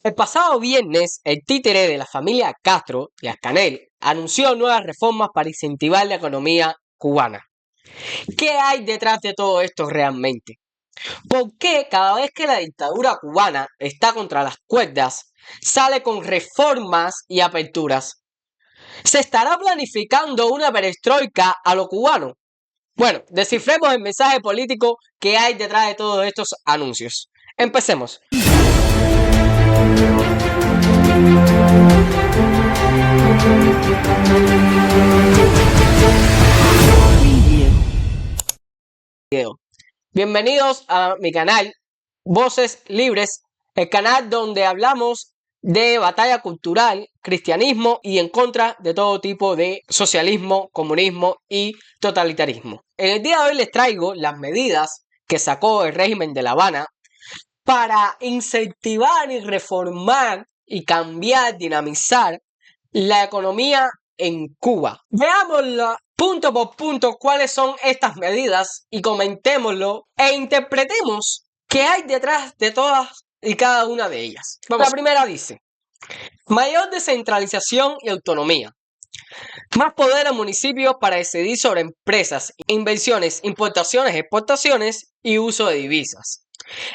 El pasado viernes, el títere de la familia Castro, Díaz-Canel, anunció nuevas reformas para incentivar la economía cubana. ¿Qué hay detrás de todo esto realmente? ¿Por qué cada vez que la dictadura cubana está contra las cuerdas, sale con reformas y aperturas? ¿Se estará planificando una perestroika a lo cubano? Bueno, descifremos el mensaje político que hay detrás de todos estos anuncios. Empecemos. Bienvenidos a mi canal Voces Libres, el canal donde hablamos de batalla cultural, cristianismo y en contra de todo tipo de socialismo, comunismo y totalitarismo. En el día de hoy les traigo las medidas que sacó el régimen de La Habana para incentivar y reformar y cambiar, dinamizar la economía en Cuba. Veámoslo punto por punto cuáles son estas medidas y comentémoslo e interpretemos qué hay detrás de todas y cada una de ellas. Vamos. La primera dice: mayor descentralización y autonomía. Más poder a municipios para decidir sobre empresas, inversiones, importaciones, exportaciones y uso de divisas.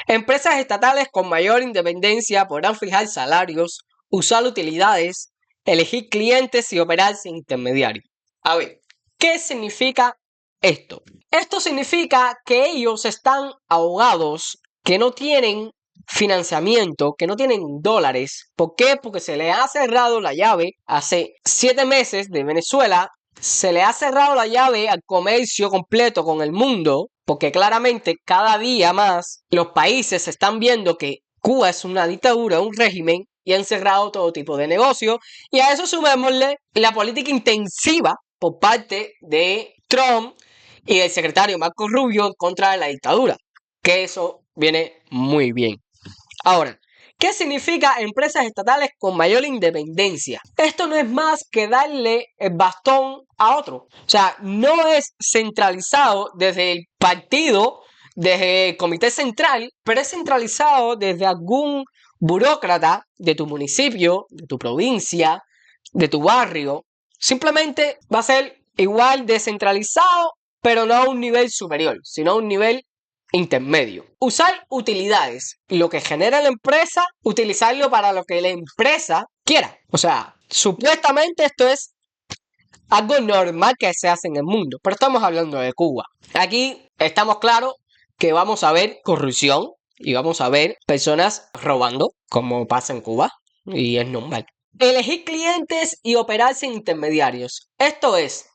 Empresas estatales con mayor independencia podrán fijar salarios, usar utilidades, elegir clientes y operar sin intermediarios. A ver, ¿qué significa esto? Esto significa que ellos están ahogados, que no tienen financiamiento, que no tienen dólares. ¿Por qué? Porque se les ha cerrado la llave hace 7 meses de Venezuela. Se le ha cerrado la llave al comercio completo con el mundo, porque claramente cada día más los países están viendo que Cuba es una dictadura, un régimen, y han cerrado todo tipo de negocios. Y a eso sumémosle la política intensiva por parte de Trump y del secretario Marco Rubio en contra de la dictadura, que eso viene muy bien. Ahora, ¿qué significa empresas estatales con mayor independencia? Esto no es más que darle el bastón a otro. O sea, no es centralizado desde el partido, desde el comité central, pero es centralizado desde algún burócrata de tu municipio, de tu provincia, de tu barrio. Simplemente va a ser igual descentralizado, pero no a un nivel superior, sino a un nivel intermedio. Usar utilidades. Lo que genera la empresa, utilizarlo para lo que la empresa quiera. O sea, supuestamente esto es algo normal que se hace en el mundo, pero estamos hablando de Cuba. Aquí estamos claros que vamos a ver corrupción y vamos a ver personas robando, como pasa en Cuba, y es normal. Elegir clientes y operar sin intermediarios. Esto es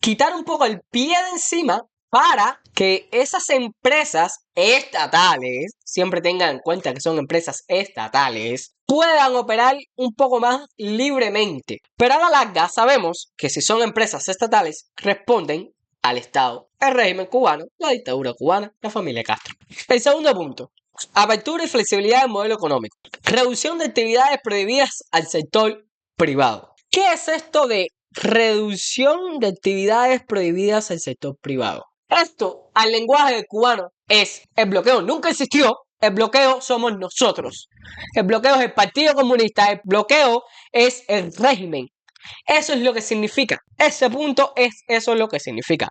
quitar un poco el pie de encima para que esas empresas estatales, siempre tengan en cuenta que son empresas estatales, puedan operar un poco más libremente. Pero a la larga sabemos que si son empresas estatales, responden al Estado, el régimen cubano, la dictadura cubana, la familia Castro. El segundo punto: apertura y flexibilidad del modelo económico. Reducción de actividades prohibidas al sector privado. ¿Qué es esto de reducción de actividades prohibidas al sector privado? Esto, al lenguaje del cubano, es: el bloqueo nunca existió, el bloqueo somos nosotros. El bloqueo es el Partido Comunista, el bloqueo es el régimen. Eso es lo que significa. Ese punto es eso es lo que significa.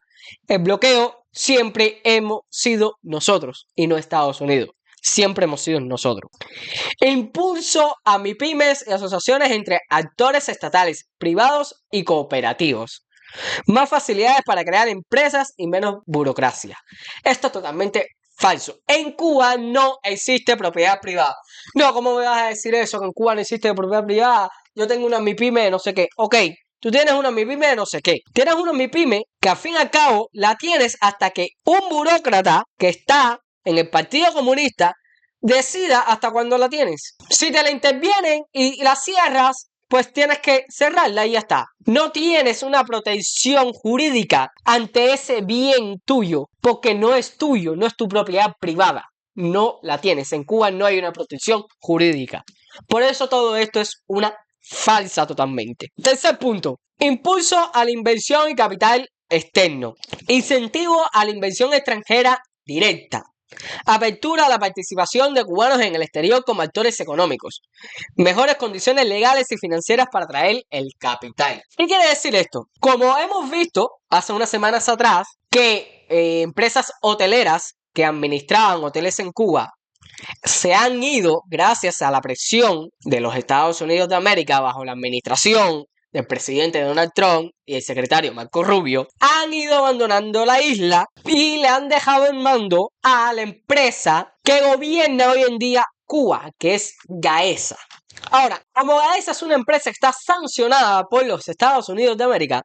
El bloqueo siempre hemos sido nosotros y no Estados Unidos. Siempre hemos sido nosotros. Impulso a MIPYMES y asociaciones entre actores estatales, privados y cooperativos. Más facilidades para crear empresas y menos burocracia. Esto es totalmente falso. En Cuba no existe propiedad privada. No, ¿cómo me vas a decir eso? Que en Cuba no existe propiedad privada. Yo tengo una MIPYME de no sé qué. Ok, tú tienes una MIPYME de no sé qué. Tienes una MIPYME que al fin y al cabo la tienes hasta que un burócrata que está en el Partido Comunista decida hasta cuándo la tienes. Si te la intervienen y la cierras, pues tienes que cerrarla y ya está. No tienes una protección jurídica ante ese bien tuyo, porque no es tuyo, no es tu propiedad privada. No la tienes. En Cuba no hay una protección jurídica. Por eso todo esto es una falsa totalmente. Tercer punto: impulso a la inversión y capital externo. Incentivo a la inversión extranjera directa. Apertura a la participación de cubanos en el exterior como actores económicos. Mejores condiciones legales y financieras para atraer el capital. ¿Qué quiere decir esto? Como hemos visto hace unas semanas atrás que empresas hoteleras que administraban hoteles en Cuba se han ido gracias a la presión de los Estados Unidos de América bajo la administración del presidente Donald Trump y el secretario Marco Rubio, han ido abandonando la isla y le han dejado en mando a la empresa que gobierna hoy en día Cuba, que es Gaesa. Ahora, como Gaesa es una empresa que está sancionada por los Estados Unidos de América,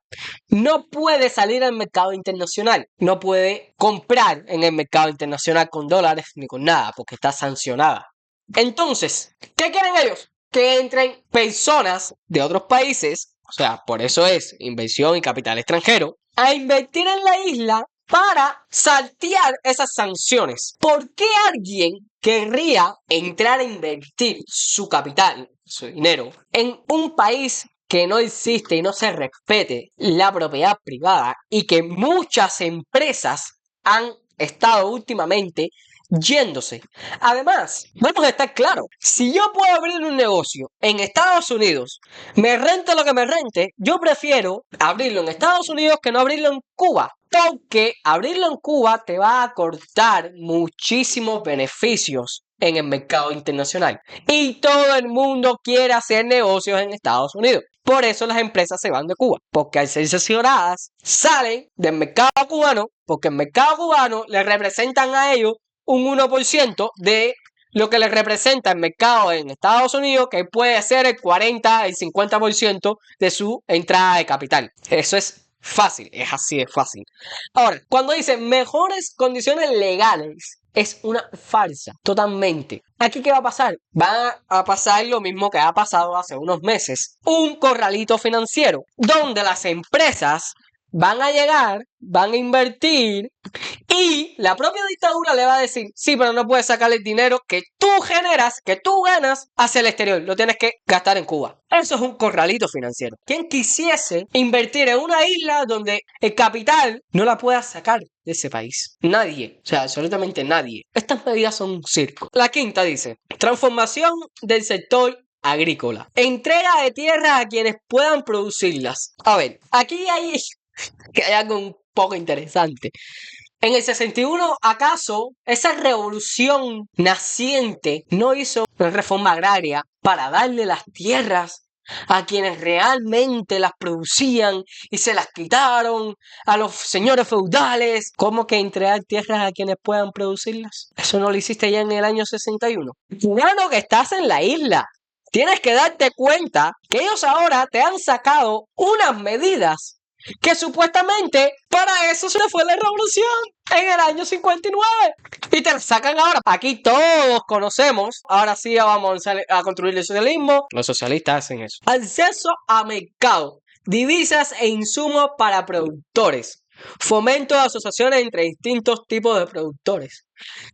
no puede salir al mercado internacional, no puede comprar en el mercado internacional con dólares ni con nada, porque está sancionada. Entonces, ¿qué quieren ellos? Que entren personas de otros países, o sea, por eso es inversión y capital extranjero, a invertir en la isla para saltear esas sanciones. ¿Por qué alguien querría entrar a invertir su capital, su dinero, en un país que no existe y no se respete la propiedad privada y que muchas empresas han estado últimamente yéndose? Además, vamos a estar claros, si yo puedo abrir un negocio en Estados Unidos, me rente lo que me rente, yo prefiero abrirlo en Estados Unidos que no abrirlo en Cuba. Porque abrirlo en Cuba te va a cortar muchísimos beneficios en el mercado internacional. Y todo el mundo quiere hacer negocios en Estados Unidos. Por eso las empresas se van de Cuba. Porque al ser sancionadas, salen del mercado cubano. Porque el mercado cubano les representan a ellos un 1% de lo que les representa el mercado en Estados Unidos, que puede ser el 40, el 50% de su entrada de capital. Eso es fácil, es así de fácil. Ahora, cuando dicen mejores condiciones legales, es una farsa, totalmente. ¿Aquí qué va a pasar? Va a pasar lo mismo que ha pasado hace unos meses. Un corralito financiero, donde las empresas van a llegar, van a invertir y la propia dictadura le va a decir, sí, pero no puedes sacar el dinero que tú generas, que tú ganas hacia el exterior, lo tienes que gastar en Cuba. Eso es un corralito financiero. ¿Quién quisiese invertir en una isla donde el capital no la pueda sacar de ese país? Nadie, o sea, absolutamente nadie. Estas medidas son un circo. La quinta dice, transformación del sector agrícola. Entrega de tierras a quienes puedan producirlas. A ver, aquí hay algo un poco interesante. En el 61, ¿acaso esa revolución naciente no hizo una reforma agraria para darle las tierras a quienes realmente las producían y se las quitaron a los señores feudales? ¿Cómo que entregar tierras a quienes puedan producirlas? ¿Eso no lo hiciste ya en el año 61? Cubano que estás en la isla, tienes que darte cuenta que ellos ahora te han sacado unas medidas que supuestamente para eso se fue la revolución en el año 59. Y te la sacan ahora. Aquí todos conocemos. Ahora sí vamos a construir el socialismo. Los socialistas hacen eso. Acceso a mercado, divisas e insumos para productores. Fomento de asociaciones entre distintos tipos de productores.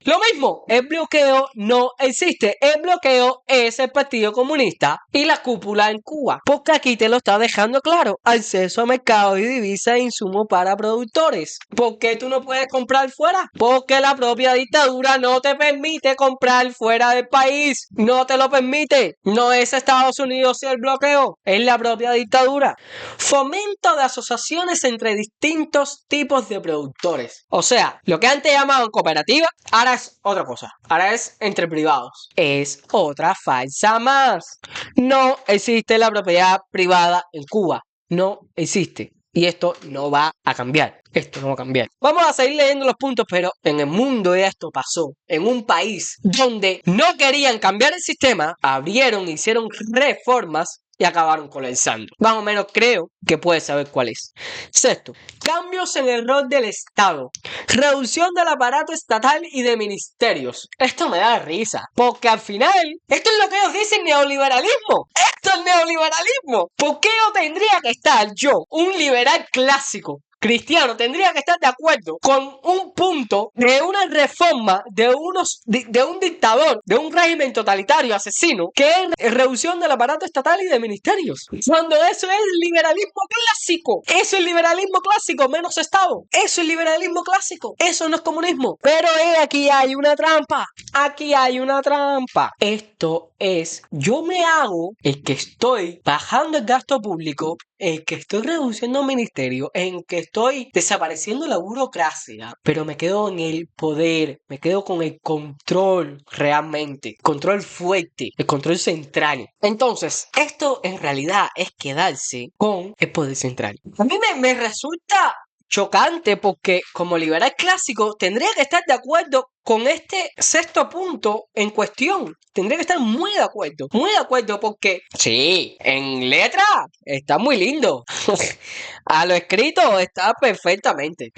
Lo mismo, el bloqueo no existe. El bloqueo es el Partido Comunista y la cúpula en Cuba. Porque aquí te lo está dejando claro. Acceso a mercado y divisa e insumo para productores. ¿Por qué tú no puedes comprar fuera? Porque la propia dictadura no te permite comprar fuera del país. No te lo permite. No es Estados Unidos el bloqueo. Es la propia dictadura. Fomento de asociaciones entre distintos tipos de productores. O sea, lo que antes llamaban cooperativa, ahora es otra cosa. Ahora es entre privados. Es otra falsa más. No existe la propiedad privada en Cuba. No existe. Y esto no va a cambiar. Esto no va a cambiar. Vamos a seguir leyendo los puntos, pero en el mundo esto pasó. En un país donde no querían cambiar el sistema, abrieron, hicieron reformas y acabaron colapsando. Más o menos creo que puedes saber cuál es. Sexto, cambios en el rol del Estado. Reducción del aparato estatal y de ministerios. Esto me da risa, porque al final, esto es lo que ellos dicen neoliberalismo. Esto es neoliberalismo. ¿Por qué yo tendría que estar yo, un liberal clásico, cristiano tendría que estar de acuerdo con un punto de una reforma de un dictador, de un régimen totalitario asesino, que es reducción del aparato estatal y de ministerios. Cuando eso es liberalismo clásico. Eso es liberalismo clásico, menos Estado. Eso es liberalismo clásico. Eso no es comunismo. Pero aquí hay una trampa. Aquí hay una trampa. Esto es, yo me hago el que estoy bajando el gasto público, el que estoy reduciendo ministerio, en que estoy desapareciendo la burocracia, pero me quedo en el poder, me quedo con el control realmente, control fuerte, el control central. Entonces, esto en realidad es quedarse con el poder central. A mí me resulta chocante porque como liberal clásico tendría que estar de acuerdo con este sexto punto en cuestión. Tendría que estar muy de acuerdo porque sí, en letra está muy lindo. A lo escrito está perfectamente.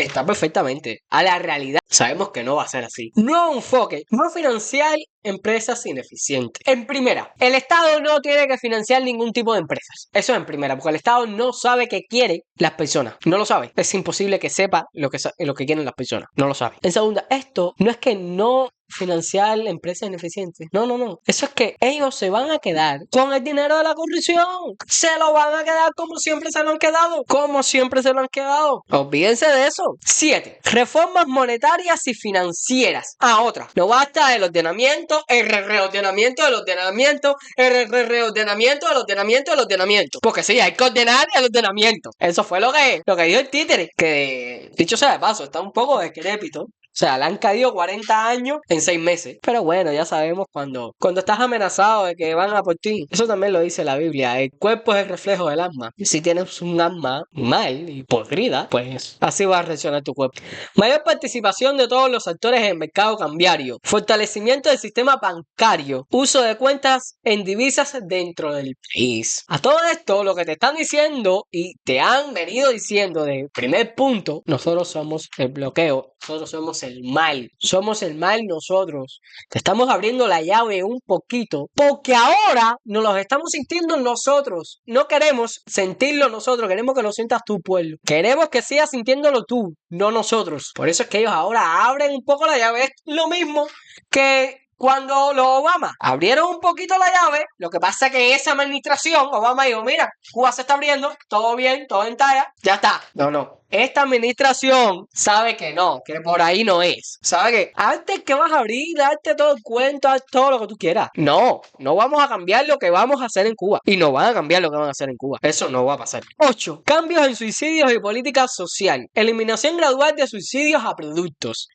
A la realidad sabemos que no va a ser así. Nuevo enfoque, no financiar empresas ineficientes. En primera, el Estado no tiene que financiar ningún tipo de empresas. Eso en primera, porque el Estado no sabe qué quieren las personas. No lo sabe. Es imposible que sepa lo que quieren las personas. No lo sabe. En segunda, esto no es que no financiar empresas ineficientes. No. Eso es que ellos se van a quedar con el dinero de la corrupción. Se lo van a quedar como siempre se lo han quedado. Olvídense de eso. 7. Reformas monetarias y financieras. Otra. No basta el ordenamiento, el reordenamiento del ordenamiento, el reordenamiento del ordenamiento. Porque sí, hay que ordenar el ordenamiento. Eso fue lo que dijo el títere. Que, dicho sea de paso, está un poco decrépito. O sea, le han caído 40 años en 6 meses. Pero bueno, ya sabemos cuando estás amenazado de que van a por ti. Eso también lo dice la Biblia. El cuerpo es el reflejo del alma. Y si tienes un alma mal y podrida, pues así va a reaccionar tu cuerpo. Mayor participación de todos los actores en el mercado cambiario. Fortalecimiento del sistema bancario. Uso de cuentas en divisas dentro del país. A todo esto, lo que te están diciendo y te han venido diciendo de primer punto, nosotros somos el bloqueo. Nosotros somos el mal. Somos el mal nosotros. Te estamos abriendo la llave un poquito. Porque ahora nos los estamos sintiendo nosotros. No queremos sentirlo nosotros. Queremos que lo sientas tu pueblo. Queremos que sigas sintiéndolo tú, no nosotros. Por eso es que ellos ahora abren un poco la llave. Es lo mismo que cuando los Obama abrieron un poquito la llave. Lo que pasa es que en esa administración Obama dijo, mira, Cuba se está abriendo, todo bien, todo en talla, ya está. No. Esta administración sabe que no, que por ahí no es. Sabe que antes que vas a abrir, darte todo el cuento, haz todo lo que tú quieras. No vamos a cambiar lo que vamos a hacer en Cuba. Y no van a cambiar lo que van a hacer en Cuba. Eso no va a pasar. 8. Cambios en suicidios y política social. Eliminación gradual de suicidios a productos.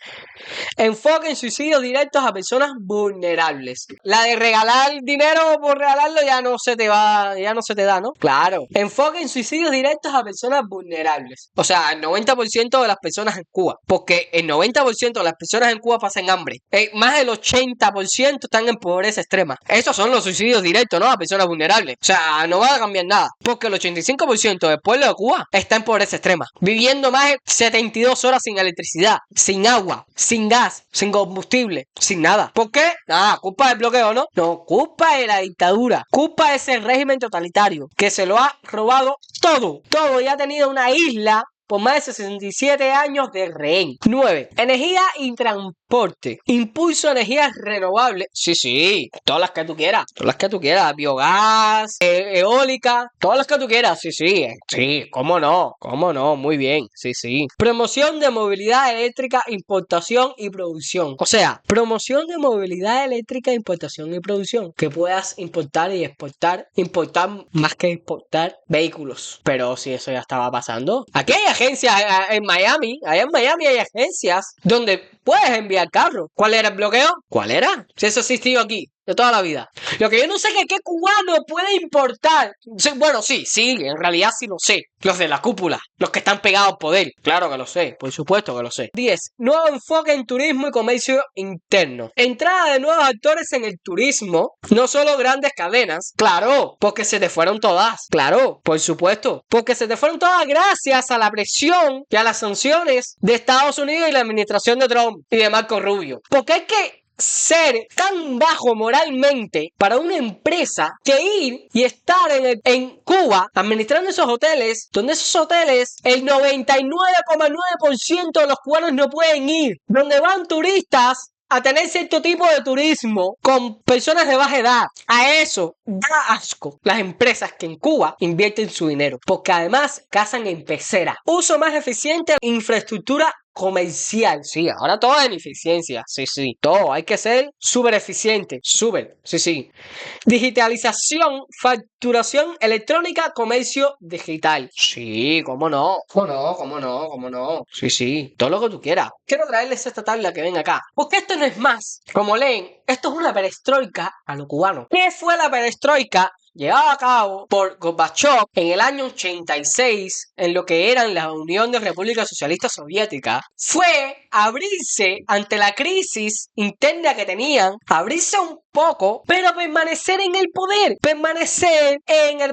Enfoque en suicidios directos a personas vulnerables. La de regalar dinero por regalarlo ya no se te da, ¿no? Claro. Enfoque en suicidios directos a personas vulnerables. O sea, el 90% de las personas en Cuba. Porque el 90% de las personas en Cuba pasan hambre. Más del 80% están en pobreza extrema. Esos son los suicidios directos, ¿no? A personas vulnerables. O sea, no va a cambiar nada. Porque el 85% del pueblo de Cuba está en pobreza extrema. Viviendo más de 72 horas sin electricidad, sin agua, sin gas, sin combustible, sin nada. ¿Por qué? Culpa del bloqueo, ¿no? No, culpa de la dictadura. Culpa de ese régimen totalitario que se lo ha robado todo. Y ha tenido una isla por más de 67 años de rehén. 9. Energía y transporte. Impulso a energías renovables. Sí. Todas las que tú quieras. Biogás, eólica. Todas las que tú quieras. Sí. ¿Cómo no? Muy bien. Sí. Promoción de movilidad eléctrica, importación y producción. O sea, promoción de movilidad eléctrica, importación y producción. Que puedas importar y exportar. Importar más que exportar vehículos. Pero si eso ya estaba pasando. Aquí hay agencias en Miami. Allá en Miami hay agencias donde puedes enviar carros. ¿Cuál era el bloqueo? ¿Cuál era? Si eso ha existido aquí de toda la vida. Lo que yo no sé es que qué cubano puede importar. Bueno, sí, en realidad sí lo sé. Los de la cúpula, los que están pegados al poder. Claro que lo sé, por supuesto que lo sé. 10. Nuevo enfoque en turismo y comercio interno. Entrada de nuevos actores en el turismo. No solo grandes cadenas. Claro, porque se te fueron todas. Claro, por supuesto. Porque se te fueron todas gracias a la presión y a las sanciones de Estados Unidos y la administración de Trump y de Marco Rubio. Porque es que ser tan bajo moralmente para una empresa que ir y estar en Cuba administrando esos hoteles, donde esos hoteles el 99,9% de los cubanos no pueden ir, donde van turistas a tener cierto tipo de turismo con personas de baja edad? A eso da asco las empresas que en Cuba invierten su dinero, porque además cazan en pecera. Uso más eficiente de infraestructura comercial. Sí, ahora todo es en eficiencia. Sí, todo. Hay que ser súper eficiente. Sí. Digitalización, facturación electrónica, comercio digital. Sí, cómo no. ¿Cómo no? Sí. Todo lo que tú quieras. Quiero traerles esta tabla que ven acá, porque esto no es más. Como leen, esto es una perestroika a lo cubano. ¿Qué fue la perestroika? Llevada a cabo por Gorbachev en el año 86 en lo que eran la Unión de Repúblicas Socialistas Soviéticas, fue abrirse ante la crisis interna que tenían, abrirse un poco, pero permanecer en el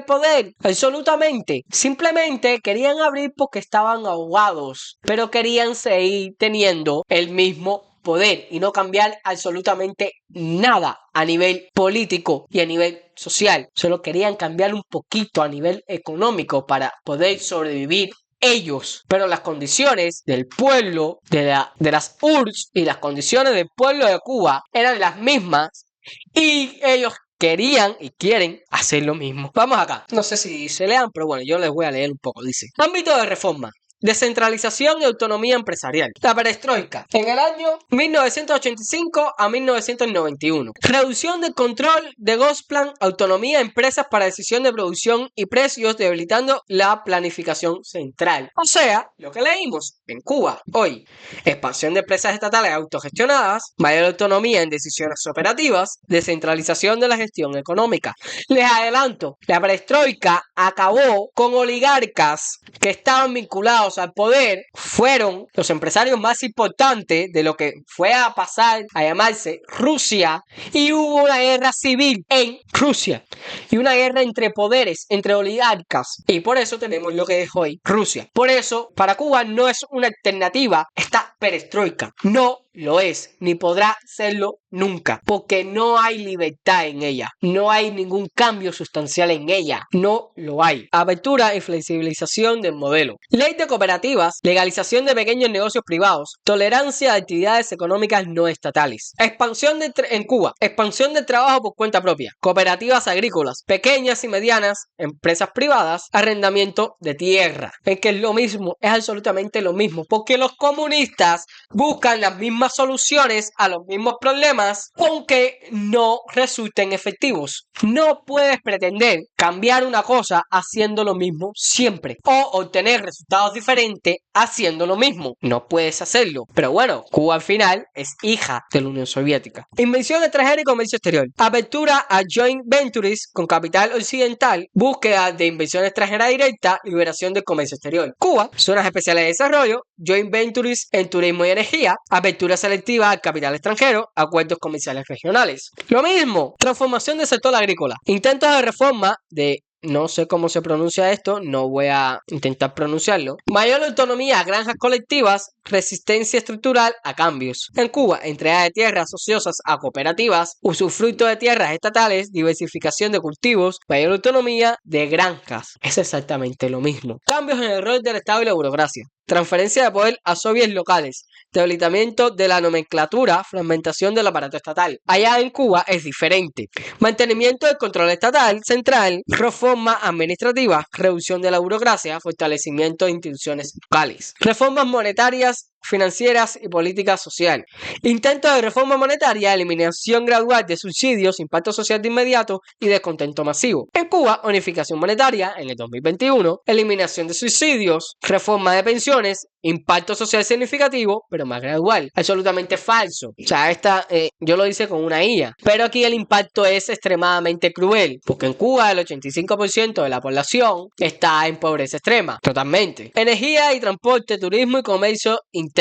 poder, absolutamente. Simplemente querían abrir porque estaban ahogados, pero querían seguir teniendo el mismo poder y no cambiar absolutamente nada a nivel político y a nivel social. Solo querían cambiar un poquito a nivel económico para poder sobrevivir ellos, pero las condiciones del pueblo, de las URSS y las condiciones del pueblo de Cuba eran las mismas y ellos querían y quieren hacer lo mismo. Vamos acá. No sé si se lean, pero bueno, yo les voy a leer un poco. Dice: ámbito de reforma. Descentralización y autonomía empresarial. La perestroika. En el año 1985 a 1991. Reducción del control de Gosplan, autonomía a empresas para decisión de producción y precios, debilitando la planificación central. O sea, lo que leímos en Cuba hoy. Expansión de empresas estatales autogestionadas, mayor autonomía en decisiones operativas, descentralización de la gestión económica. Les adelanto, la perestroika acabó con oligarcas que estaban vinculados al poder, fueron los empresarios más importantes de lo que fue a pasar a llamarse Rusia, y hubo una guerra civil en Rusia y una guerra entre poderes, entre oligarcas, y por eso tenemos lo que es hoy Rusia. Por eso para Cuba no es una alternativa esta perestroika, no lo es, ni podrá serlo nunca, porque no hay libertad en ella, no hay ningún cambio sustancial en ella, no lo hay. Apertura y flexibilización del modelo. Ley de cooperativas, legalización de pequeños negocios privados, tolerancia de actividades económicas no estatales. Expansión en Cuba, expansión del trabajo por cuenta propia, cooperativas agrícolas, pequeñas y medianas, empresas privadas, arrendamiento de tierra. Es que es lo mismo, es absolutamente lo mismo, porque los comunistas buscan las mismas soluciones a los mismos problemas, aunque no resulten efectivos. No puedes pretender cambiar una cosa haciendo lo mismo siempre, o obtener resultados diferentes haciendo lo mismo. No puedes hacerlo. Pero bueno, Cuba al final es hija de la Unión Soviética. Inversión extranjera y comercio exterior. Apertura a joint ventures con capital occidental, búsqueda de inversión extranjera directa, liberación del comercio exterior. Cuba, zonas especiales de desarrollo, joint ventures en turismo y energía, apertura selectiva al capital extranjero, acuerdos comerciales regionales. Lo mismo, transformación del sector agrícola, intentos de reforma de... No sé cómo se pronuncia esto, no voy a intentar pronunciarlo. Mayor autonomía a granjas colectivas, resistencia estructural a cambios. En Cuba, entrega de tierras ociosas a cooperativas, usufructo de tierras estatales, diversificación de cultivos, mayor autonomía de granjas. Es exactamente lo mismo. Cambios en el rol del Estado y la burocracia. Transferencia de poder a soviets locales, debilitamiento de la nomenclatura, fragmentación del aparato estatal. Allá en Cuba es diferente. Mantenimiento del control estatal central, reforma administrativa, reducción de la burocracia, fortalecimiento de instituciones locales. Reformas monetarias, financieras y política social. Intento de reforma monetaria, eliminación gradual de subsidios, impacto social de inmediato y descontento masivo. En Cuba, unificación monetaria en el 2021, eliminación de subsidios, reforma de pensiones, impacto social significativo, pero más gradual. Absolutamente falso. O sea, yo lo hice con una IA. Pero aquí el impacto es extremadamente cruel, porque en Cuba el 85% de la población está en pobreza extrema. Totalmente. Energía y transporte, turismo y comercio interno.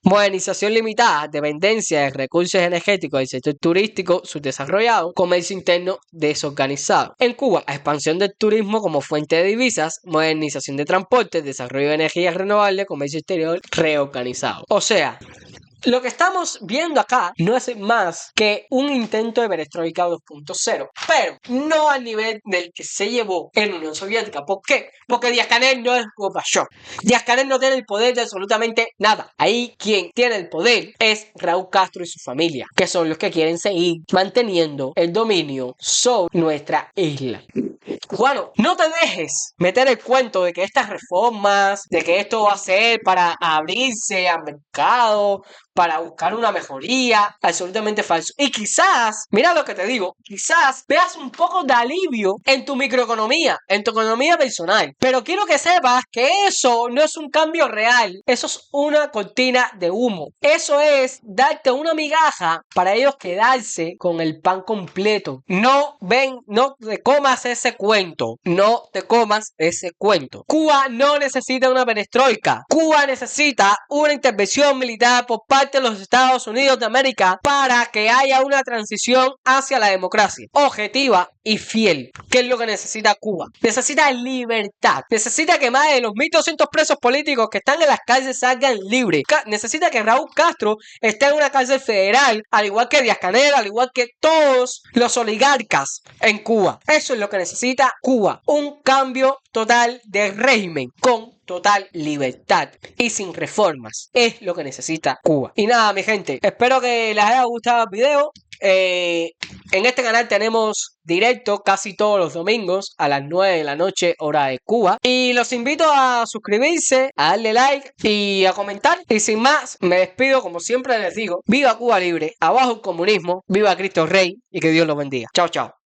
Modernización limitada, dependencia de recursos energéticos del sector turístico subdesarrollado, comercio interno desorganizado. En Cuba, expansión del turismo como fuente de divisas, modernización de transporte, desarrollo de energías renovables, comercio exterior reorganizado. O sea, Lo que estamos viendo acá no es más que un intento de perestroika 2.0, pero no al nivel del que se llevó en Unión Soviética. ¿Por qué? Porque Díaz-Canel no es Gorbachev. Díaz-Canel no tiene el poder de absolutamente nada. Ahí quien tiene el poder es Raúl Castro y su familia, que son los que quieren seguir manteniendo el dominio sobre nuestra isla. Bueno, no te dejes meter el cuento de que estas reformas, de que esto va a ser para abrirse al mercado, para buscar una mejoría, absolutamente falso. Y quizás, mira lo que te digo, quizás veas un poco de alivio en tu microeconomía, en tu economía personal. Pero quiero que sepas que eso no es un cambio real, eso es una cortina de humo. Eso es darte una migaja para ellos quedarse con el pan completo. No te comas ese cuento, no te comas ese cuento. Cuba no necesita una perestroika, Cuba necesita una intervención militar por parte de los Estados Unidos de América para que haya una transición hacia la democracia objetiva y fiel. ¿Qué es lo que necesita Cuba? Necesita libertad, necesita que más de los 1.200 presos políticos que están en las cárceles salgan libres, necesita que Raúl Castro esté en una cárcel federal, al igual que Díaz-Canel, al igual que todos los oligarcas en Cuba. Eso es lo que necesita Cuba, un cambio total de régimen con total libertad y sin reformas. Es lo que necesita Cuba. Y nada, mi gente, espero que les haya gustado el video. En este canal tenemos directo casi todos los domingos a las 9 de la noche hora de Cuba, y los invito a suscribirse, a darle like y a comentar. Y sin más, me despido como siempre les digo: viva Cuba libre, abajo el comunismo, viva Cristo Rey y que Dios los bendiga. Chao, chao.